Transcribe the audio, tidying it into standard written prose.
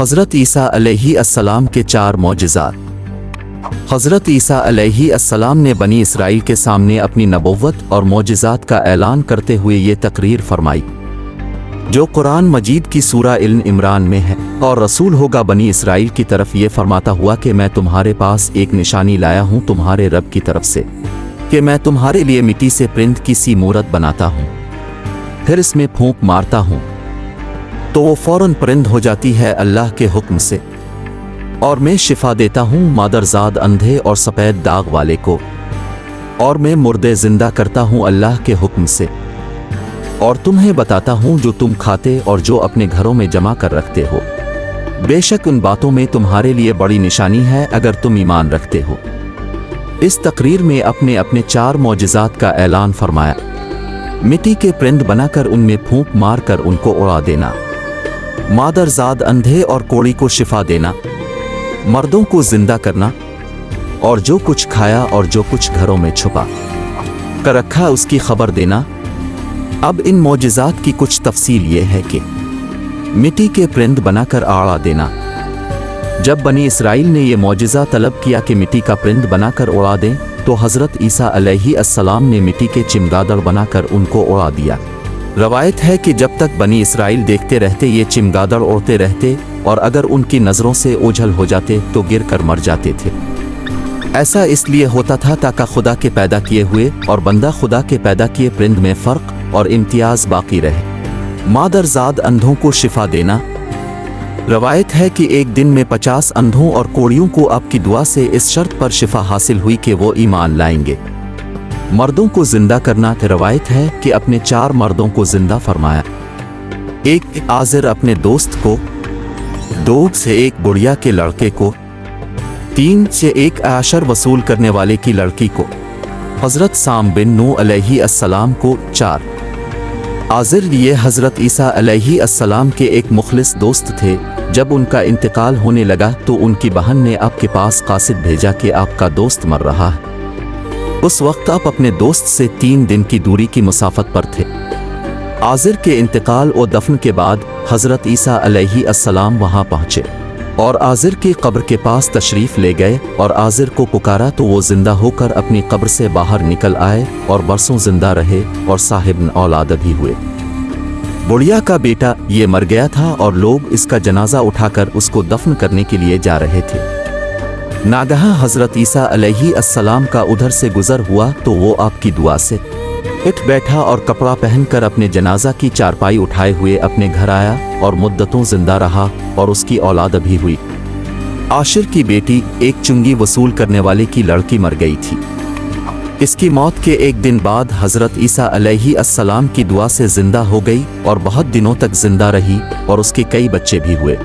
हज़रत ईसा अलैहि अस्सलाम के 4 मौजिज़ात। हज़रत ईसा अलैहि अस्सलाम ने बनी इसराइल के सामने अपनी नबुव्वत और मौजिज़ात का ऐलान करते हुए ये तकरीर फरमाई जो कुरान मजीद की सूरा इल इमरान में है। और रसूल होगा बनी इसराइल की तरफ ये फरमाता हुआ कि मैं तुम्हारे पास एक निशानी लाया हूँ तुम्हारे रब की तरफ से कि मैं तुम्हारे लिए मिट्टी से परिंद की सी मूरत बनाता हूँ, फिर इसमें फूंक मारता हूँ तो वो फौरन परिंद हो जाती है अल्लाह के हुक्म से, और मैं शिफा देता हूँ मादरजाद अंधे और सफ़ेद दाग वाले को, और मैं मुर्दे जिंदा करता हूँ अल्लाह के हुक्म से, और तुम्हें बताता हूँ जो तुम खाते और जो अपने घरों में जमा कर रखते हो। बेशक उन बातों में तुम्हारे लिए बड़ी निशानी है अगर तुम ईमान रखते हो। इस तकरीर में अपने अपने 4 मौजिज़ात का ऐलान फरमाया। मिट्टी के परिंद बनाकर उनमें फूंक मार कर उनको उड़ा देना, मादरजाद अंधे और कोढ़ी को शिफा देना, मर्दों को जिंदा करना, और जो कुछ खाया और जो कुछ घरों में छुपा कर रखा उसकी खबर देना। अब इन मौजिज़ात की कुछ तफसील ये है कि मिट्टी के परिंद बनाकर आड़ा देना। जब बनी इसराइल ने ये मौजिज़ा तलब किया कि मिट्टी का परिंद बनाकर उड़ा दें तो हज़रत ईसा अलैहि अस्सलाम ने मिट्टी के चिमगादड़ बनाकर उनको उड़ा दिया। रवायत है कि जब तक बनी इसराइल देखते रहते ये चिमगादड़ उड़ते रहते, और अगर उनकी नज़रों से ओझल हो जाते तो गिर कर मर जाते थे। ऐसा इसलिए होता था ताकि खुदा के पैदा किए हुए और बंदा खुदा के पैदा किए परिंद में फ़र्क और इम्तियाज़ बाकी रहे। मादरजाद अंधों को शिफा देना। रवायत है कि एक दिन में 50 अंधों और कोढ़ियों को आपकी दुआ से इस शर्त पर शिफा हासिल हुई कि वो ईमान लाएंगे। मर्दों को जिंदा करना। रवायत है कि अपने 4 मर्दों को जिंदा फरमाया। एक आज़िर अपने दोस्त को, 2 से एक बुढ़िया के लड़के को, 3 से एक आशर वसूल करने वाले की लड़की को, हज़रत साम बिन नूह अलैहि अस्सलाम को। 4 आज़िर ये हज़रत ईसा अलैहि अस्सलाम के एक मुखलिस दोस्त थे। जब उनका इंतकाल होने लगा तो उनकी बहन ने आपके पास कासिद भेजा कि आपका दोस्त मर रहा है। उस वक्त आप अपने दोस्त से 3 दिन की दूरी की मुसाफत पर थे। आज़िर के इंतकाल और दफन के बाद हज़रत ईसा अलैहि अस्सलाम वहाँ पहुँचे और आज़िर की कब्र के पास तशरीफ़ ले गए और आज़िर को पुकारा तो वो जिंदा होकर अपनी कब्र से बाहर निकल आए और बरसों जिंदा रहे और साहिब औलाद भी हुए। बुढ़िया का बेटा ये मर गया था और लोग इसका जनाजा उठाकर उसको दफन करने के लिए जा रहे थे। नागहा हज़रत ईसा अलैहि अस्सलाम का उधर से गुजर हुआ तो वो आपकी दुआ से उठ बैठा और कपड़ा पहनकर अपने जनाजा की चारपाई उठाए हुए अपने घर आया और मुद्दतों जिंदा रहा और उसकी औलाद भी हुई। आशिर की बेटी एक चुंगी वसूल करने वाले की लड़की मर गई थी। इसकी मौत के एक दिन बाद हज़रत ईसा अलैहि अस्सलाम की दुआ से जिंदा हो गई और बहुत दिनों तक जिंदा रही और उसके कई बच्चे भी हुए।